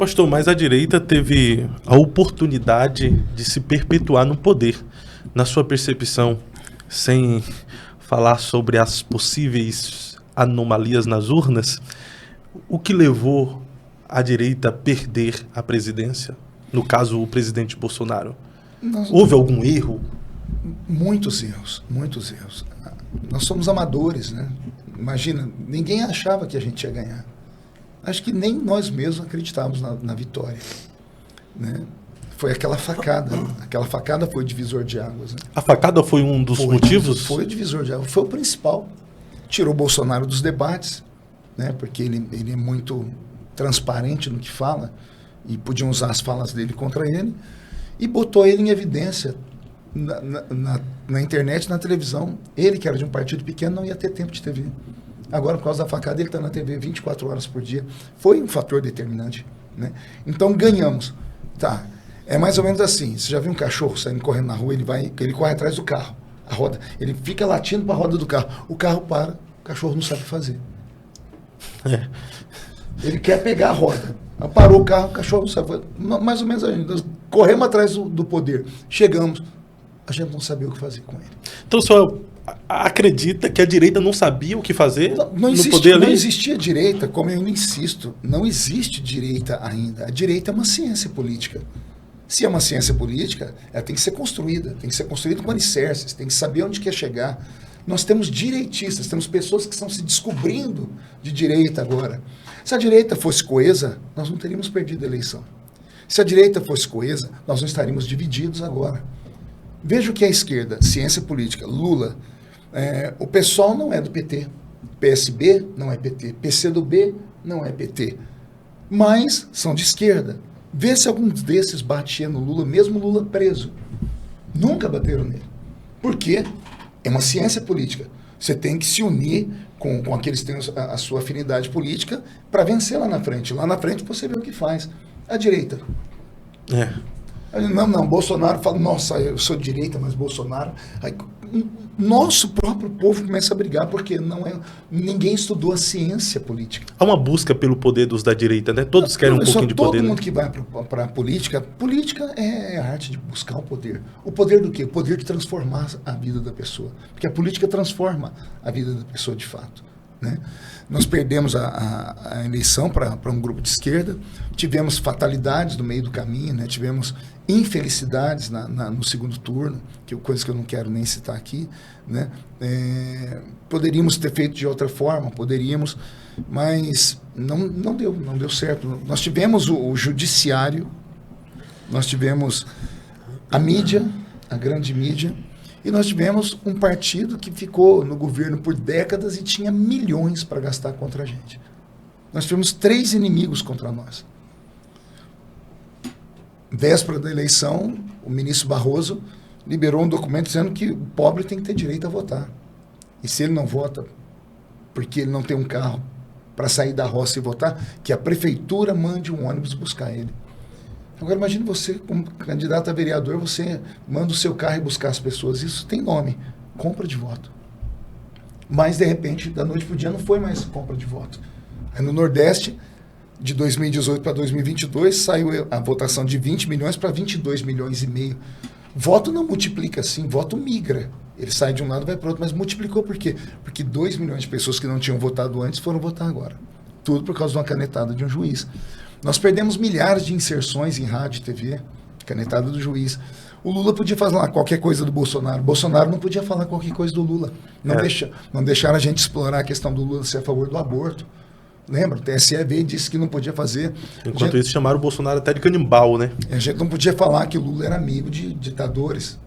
Pastor, mas a direita teve a oportunidade de se perpetuar no poder. Na sua percepção, sem falar sobre as possíveis anomalias nas urnas, o que levou a direita a perder a presidência? No caso, o presidente Bolsonaro. Houve algum erro? Muitos erros, muitos erros. Nós somos amadores, né? Imagina, ninguém achava que a gente ia ganhar. Acho que nem nós mesmos acreditávamos na vitória, né? Foi aquela facada foi o divisor de águas. Né? A facada foi um dos motivos? Foi o divisor de águas, foi o principal. Tirou o Bolsonaro dos debates, né? Porque ele é muito transparente no que fala, e podiam usar as falas dele contra ele, e botou ele em evidência na internet, na televisão. Ele, que era de um partido pequeno, não ia ter tempo de TV. Agora, por causa da facada, ele está na TV 24 horas por dia. Foi um fator determinante, né? Então, ganhamos. Tá. É mais ou menos assim. Você já viu um cachorro saindo correndo na rua, ele corre atrás do carro. A roda, ele fica latindo para a roda do carro. O carro para, o cachorro não sabe o que fazer. É. Ele quer pegar a roda. Parou o carro, o cachorro não sabe fazer. Mais ou menos assim. Nós corremos atrás do poder. Chegamos. A gente não sabia o que fazer com ele. Então, o senhor acredita que a direita não sabia o que fazer no poder ali? Não existia direita, como eu insisto. Não existe direita ainda. A direita é uma ciência política. Se é uma ciência política, ela tem que ser construída. Tem que ser construída com alicerces. Tem que saber onde quer chegar. Nós temos direitistas, temos pessoas que estão se descobrindo de direita agora. Se a direita fosse coesa, nós não teríamos perdido a eleição. Se a direita fosse coesa, nós não estaríamos divididos agora. Veja o que é a esquerda, ciência política, Lula. O PSOL não é do PT, PSB não é PT, PCdoB não é PT, mas são de esquerda. Vê se algum desses batia no Lula, mesmo Lula preso. Nunca bateram nele. Por quê? É uma ciência política. Você tem que se unir com aqueles que têm a sua afinidade política para vencer lá na frente. Lá na frente você vê o que faz. A direita. Não, Bolsonaro fala, nossa, eu sou de direita, mas Bolsonaro... Aí, nosso próprio povo começa a brigar, porque ninguém estudou a ciência política. Há uma busca pelo poder dos da direita, né? Todos querem um pouquinho de poder. Todo mundo que vai para a política é a arte de buscar o poder. O poder do quê? O poder de transformar a vida da pessoa. Porque a política transforma a vida da pessoa de fato, né? Nós perdemos a eleição para um grupo de esquerda, tivemos fatalidades no meio do caminho, né? Tivemos infelicidades no segundo turno, coisas que eu não quero nem citar aqui, né? Poderíamos ter feito de outra forma, mas não deu certo. Nós tivemos o judiciário, nós tivemos a mídia, a grande mídia, e nós tivemos um partido que ficou no governo por décadas e tinha milhões para gastar contra a gente. Nós tivemos 3 inimigos contra nós. Véspera da eleição, o ministro Barroso liberou um documento dizendo que o pobre tem que ter direito a votar. E se ele não vota porque ele não tem um carro para sair da roça e votar, que a prefeitura mande um ônibus buscar ele. Agora imagine você, como candidato a vereador, você manda o seu carro e buscar as pessoas. Isso tem nome, compra de voto. Mas, de repente, da noite para o dia não foi mais compra de voto. Aí no Nordeste, de 2018 para 2022, saiu a votação de 20 milhões para 22 milhões e meio. Voto não multiplica assim, voto migra. Ele sai de um lado e vai para o outro, mas multiplicou por quê? Porque 2 milhões de pessoas que não tinham votado antes foram votar agora. Tudo por causa de uma canetada de um juiz. Nós perdemos milhares de inserções em rádio e TV, canetada do juiz. O Lula podia falar qualquer coisa do Bolsonaro. Bolsonaro não podia falar qualquer coisa do Lula. Não deixaram a gente explorar a questão do Lula ser a favor do aborto. Lembra? O TSE veio e disse que não podia fazer. Enquanto isso, chamaram o Bolsonaro até de canibal, né? A gente não podia falar que o Lula era amigo de ditadores,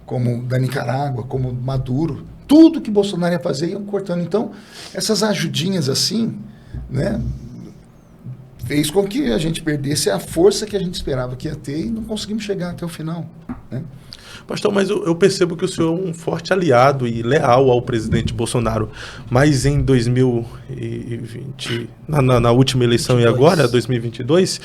como da Nicarágua, como Maduro. Tudo que Bolsonaro ia fazer, iam cortando. Então, essas ajudinhas assim, né, fez com que a gente perdesse a força que a gente esperava que ia ter e não conseguimos chegar até o final, né? Pastor, mas eu percebo que o senhor é um forte aliado e leal ao presidente Bolsonaro. Mas em 2020, na última eleição 22. E agora, 2022,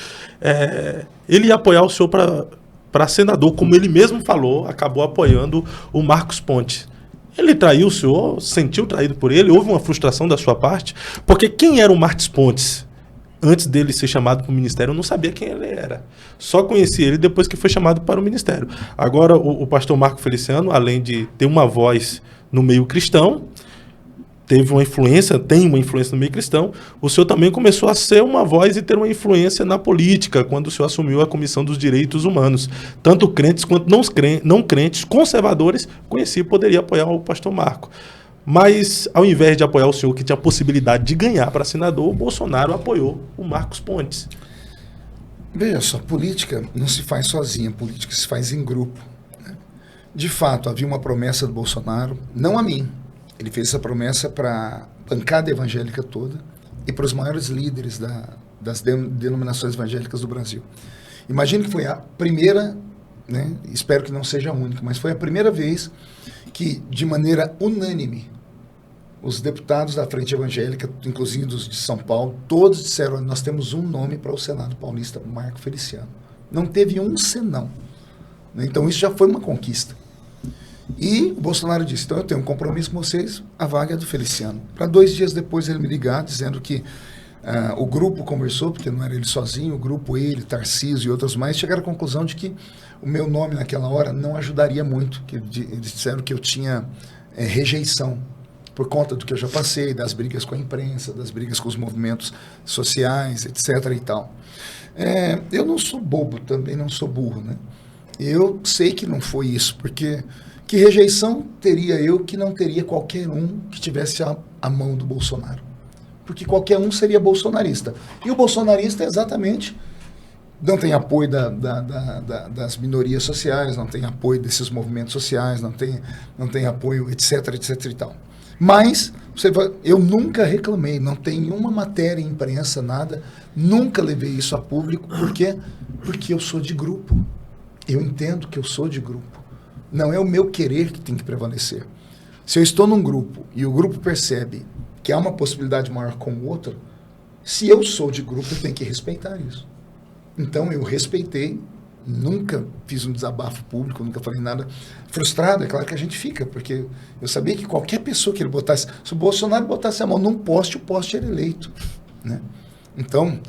ele ia apoiar o senhor para senador, como ele mesmo falou, acabou apoiando o Marcos Pontes. Ele traiu o senhor? Sentiu traído por ele? Houve uma frustração da sua parte? Porque quem era o Marcos Pontes? antes dele ser chamado para o ministério, eu não sabia quem ele era. Só conheci ele depois que foi chamado para o ministério. Agora, o pastor Marco Feliciano, além de ter uma voz no meio cristão, tem uma influência no meio cristão, o senhor também começou a ser uma voz e ter uma influência na política, quando o senhor assumiu a Comissão dos Direitos Humanos. Tanto crentes quanto não crentes, conservadores, conheci e poderia apoiar o pastor Marco. Mas, ao invés de apoiar o senhor, que tinha a possibilidade de ganhar para senador, o Bolsonaro apoiou o Marcos Pontes. Veja só, política não se faz sozinha, política se faz em grupo. Né? De fato, havia uma promessa do Bolsonaro, não a mim. Ele fez essa promessa para a bancada evangélica toda e para os maiores líderes das denominações evangélicas do Brasil. Imagine que foi a primeira, né, espero que não seja a única, mas foi a primeira vez que, de maneira unânime, os deputados da Frente Evangélica, inclusive dos de São Paulo, todos disseram: nós temos um nome para o Senado Paulista, Marco Feliciano. Não teve um senão. Então isso já foi uma conquista. E o Bolsonaro disse: então eu tenho um compromisso com vocês, a vaga é do Feliciano. Para 2 dias depois ele me ligar, dizendo que o grupo conversou, porque não era ele sozinho, o grupo, ele, Tarcísio e outros mais, chegaram à conclusão de que o meu nome naquela hora não ajudaria muito, que eles disseram que eu tinha rejeição, por conta do que eu já passei, das brigas com a imprensa, das brigas com os movimentos sociais, etc. e tal. Eu não sou bobo, também não sou burro, né? Eu sei que não foi isso, porque que rejeição teria eu que não teria qualquer um que tivesse a mão do Bolsonaro? Porque qualquer um seria bolsonarista. E o bolsonarista exatamente não tem apoio das minorias sociais, não tem apoio desses movimentos sociais, não tem apoio, etc, etc e tal. Mas eu nunca reclamei, não tem nenhuma matéria em imprensa, nada, nunca levei isso a público. Por quê? Porque eu sou de grupo. Eu entendo que eu sou de grupo. Não é o meu querer que tem que prevalecer. Se eu estou num grupo e o grupo percebe que há uma possibilidade maior com o outro, se eu sou de grupo, eu tenho que respeitar isso. Então eu respeitei, nunca fiz um desabafo público, nunca falei nada. Frustrado, é claro que a gente fica, porque eu sabia que qualquer pessoa que ele botasse, se o Bolsonaro botasse a mão num poste, o poste era eleito. Né? Então,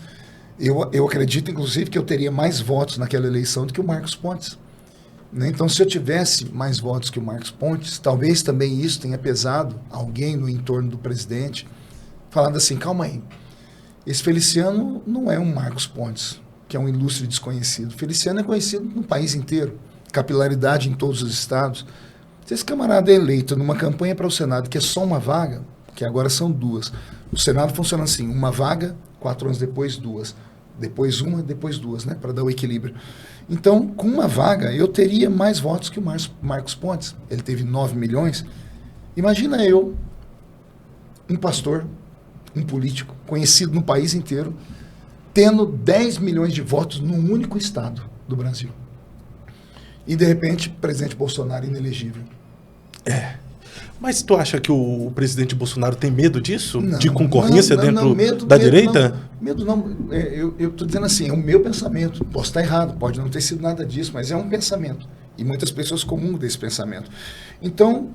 eu acredito, inclusive, que eu teria mais votos naquela eleição do que o Marcos Pontes. Né? Então, se eu tivesse mais votos que o Marcos Pontes, talvez também isso tenha pesado alguém no entorno do presidente, falando assim: calma aí, esse Feliciano não é um Marcos Pontes, que é um ilustre desconhecido. Feliciano é conhecido no país inteiro, capilaridade em todos os estados. Se esse camarada é eleito numa campanha para o Senado, que é só uma vaga, que agora são 2, o Senado funciona assim: uma vaga, 4 anos depois 2, depois uma, depois 2, né, para dar o equilíbrio. Então, com uma vaga, eu teria mais votos que o Marcos Pontes. Ele teve 9 milhões. Imagina eu, um pastor, um político, conhecido no país inteiro, tendo 10 milhões de votos num único estado do Brasil. E, de repente, o presidente Bolsonaro inelegível. Mas tu acha que o presidente Bolsonaro tem medo disso? Não, de concorrência dentro medo direita? Medo não. Eu estou dizendo assim, é o meu pensamento. Posso estar errado, pode não ter sido nada disso, mas é um pensamento. E muitas pessoas comungam desse pensamento. Então,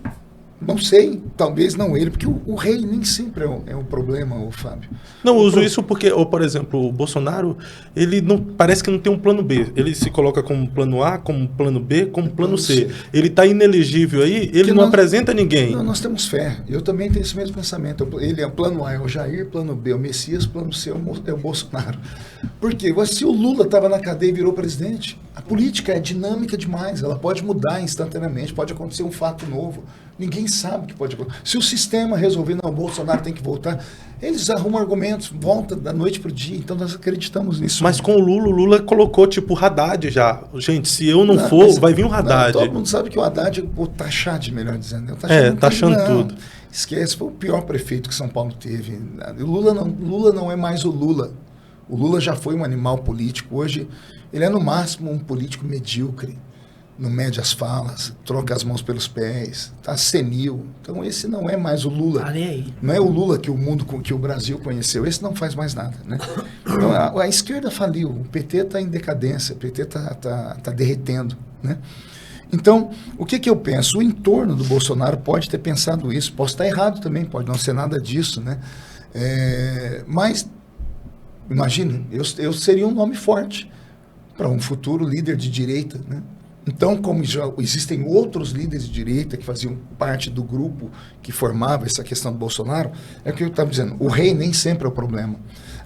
não sei, talvez não ele, porque o rei nem sempre é um problema, o Fábio. Não, eu uso isso porque, por exemplo, o Bolsonaro, ele não, parece que não tem um plano B. Ele se coloca como plano A, como plano B, como plano C. Ele está inelegível aí, ele não apresenta ninguém. Não, nós temos fé. Eu também tenho esse mesmo pensamento. Ele é o plano A, é o Jair, plano B é o Messias, plano C é o Bolsonaro. Por quê? Se o Lula estava na cadeia e virou presidente, a política é dinâmica demais, ela pode mudar instantaneamente, pode acontecer um fato novo. Ninguém sabe o que pode acontecer. Se o sistema resolver, não, o Bolsonaro tem que voltar, eles arrumam argumentos, volta da noite para o dia, então nós acreditamos nisso. Mas com o Lula colocou tipo Haddad já. Gente, se eu não for, vai vir um Haddad. Todo mundo sabe que o Haddad, o Taxad, melhor dizendo. Taxando tudo. Esquece, foi o pior prefeito que São Paulo teve. O Lula não é mais o Lula. O Lula já foi um animal político. Hoje, ele é no máximo um político medíocre. Não mede as falas, troca as mãos pelos pés, está senil. Então esse não é mais o Lula. Não é o Lula que o Brasil conheceu. Esse não faz mais nada. Né? Então a esquerda faliu, o PT está em decadência, o PT está derretendo. Né? Então, o que eu penso? O entorno do Bolsonaro pode ter pensado isso, posso estar errado também, pode não ser nada disso. Né? Mas Imagina, eu seria um nome forte para um futuro líder de direita, né? Então, como já existem outros líderes de direita que faziam parte do grupo que formava essa questão do Bolsonaro, é o que eu estava dizendo, o rei nem sempre é o problema.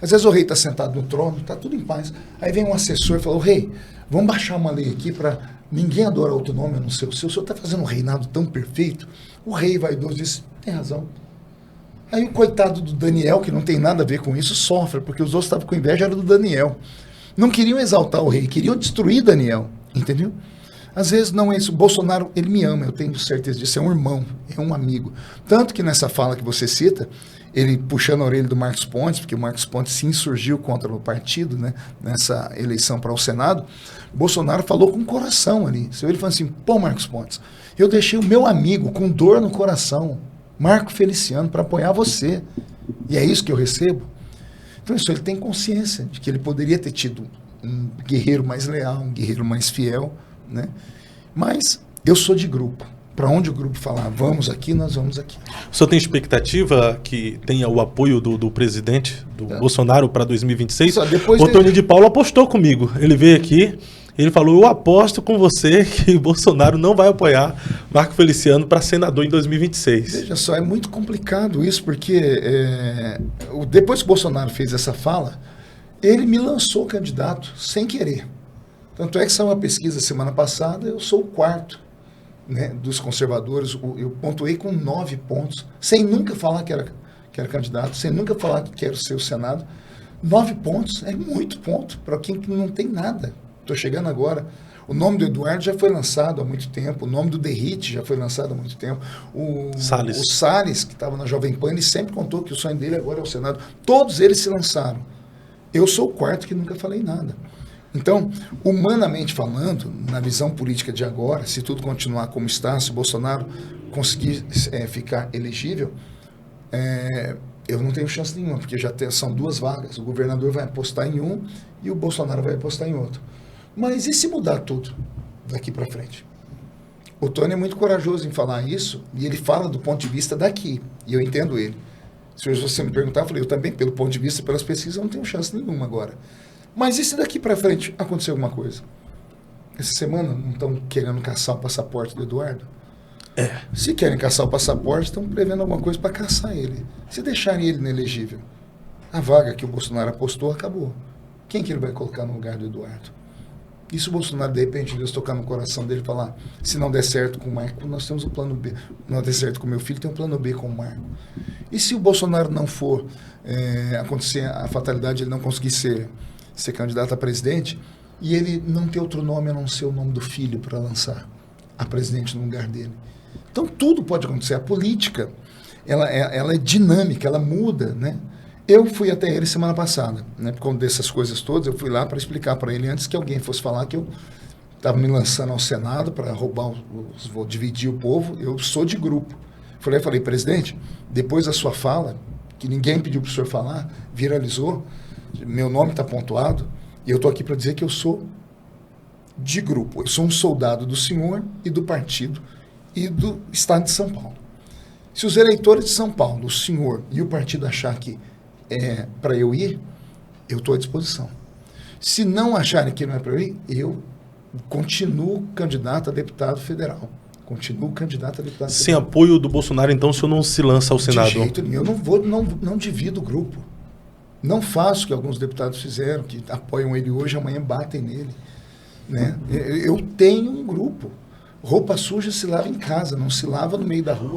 Às vezes o rei está sentado no trono, está tudo em paz, aí vem um assessor e fala, rei, vamos baixar uma lei aqui para ninguém adorar outro nome a não ser o seu. O senhor está fazendo um reinado tão perfeito. O rei vaidoso disse, tem razão. Aí o coitado do Daniel, que não tem nada a ver com isso, sofre, porque os outros estavam com inveja, era do Daniel. Não queriam exaltar o rei, queriam destruir Daniel, entendeu? Às vezes não é isso. O Bolsonaro, ele me ama, eu tenho certeza disso, é um irmão, é um amigo. Tanto que nessa fala que você cita, ele puxando a orelha do Marcos Pontes, porque o Marcos Pontes se insurgiu contra o partido, né, nessa eleição para o Senado, Bolsonaro falou com o coração ali. Ele falou assim, pô, Marcos Pontes, eu deixei o meu amigo com dor no coração, Marco Feliciano, para apoiar você. E é isso que eu recebo? Então isso, ele tem consciência de que ele poderia ter tido um guerreiro mais leal, um guerreiro mais fiel, né? Mas eu sou de grupo. Para onde o grupo falar, vamos aqui, nós vamos aqui. O senhor tem expectativa que tenha o apoio do presidente, do Bolsonaro, para 2026? O Tony de Paulo apostou comigo. Ele veio aqui, ele falou, eu aposto com você que o Bolsonaro não vai apoiar Marco Feliciano para senador em 2026. Veja só, é muito complicado isso, porque depois que o Bolsonaro fez essa fala, ele me lançou candidato sem querer. Tanto é que saiu uma pesquisa semana passada, eu sou o quarto, né, dos conservadores, eu pontuei com 9 pontos, sem nunca falar que era candidato, sem nunca falar que quero ser o Senado. 9 pontos é muito ponto para quem não tem nada. Estou chegando agora. O nome do Eduardo já foi lançado há muito tempo, o nome do Derrite já foi lançado há muito tempo. O Salles, que estava na Jovem Pan, ele sempre contou que o sonho dele agora é o Senado. Todos eles se lançaram. Eu sou o quarto que nunca falei nada. Então, humanamente falando, na visão política de agora, se tudo continuar como está, se o Bolsonaro conseguir ficar elegível, eu não tenho chance nenhuma, porque são 2 vagas. O governador vai apostar em um e o Bolsonaro vai apostar em outro. Mas e se mudar tudo daqui para frente? O Tony é muito corajoso em falar isso, e ele fala do ponto de vista daqui, e eu entendo ele. Se você me perguntar, eu falei, eu também, pelo ponto de vista, pelas pesquisas, eu não tenho chance nenhuma agora. Mas e se daqui para frente acontecer alguma coisa? Essa semana não estão querendo caçar o passaporte do Eduardo? Se querem caçar o passaporte, estão prevendo alguma coisa para caçar ele. Se deixarem ele inelegível, a vaga que o Bolsonaro apostou acabou. Quem que ele vai colocar no lugar do Eduardo? E se o Bolsonaro, de repente, Deus tocar no coração dele e falar, se não der certo com o Marco, nós temos o plano B. Não der certo com o meu filho, tem um plano B com o Marco. E se o Bolsonaro não for acontecer a fatalidade, ele não conseguir ser candidato a presidente, e ele não ter outro nome a não ser o nome do filho para lançar a presidente no lugar dele. Então tudo pode acontecer. A política, ela é dinâmica, ela muda, né? Eu fui até ele semana passada, né? Por conta dessas coisas todas, eu fui lá para explicar para ele, antes que alguém fosse falar que eu estava me lançando ao Senado para roubar, vou dividir o povo, eu sou de grupo. Falei, presidente, depois da sua fala, que ninguém pediu para o senhor falar, viralizou, meu nome está pontuado, e eu estou aqui para dizer que eu sou de grupo. Eu sou um soldado do senhor e do partido e do estado de São Paulo. Se os eleitores de São Paulo, o senhor e o partido achar que é para eu ir, eu estou à disposição. Se não acharem que não é para eu ir, eu continuo candidato a deputado federal. Sem apoio do Bolsonaro, então, o senhor não se lança ao Senado? De jeito nenhum. Eu não divido o grupo. Não faço o que alguns deputados fizeram, que apoiam ele hoje, amanhã batem nele. Né? Eu tenho um grupo. Roupa suja se lava em casa, não se lava no meio da rua.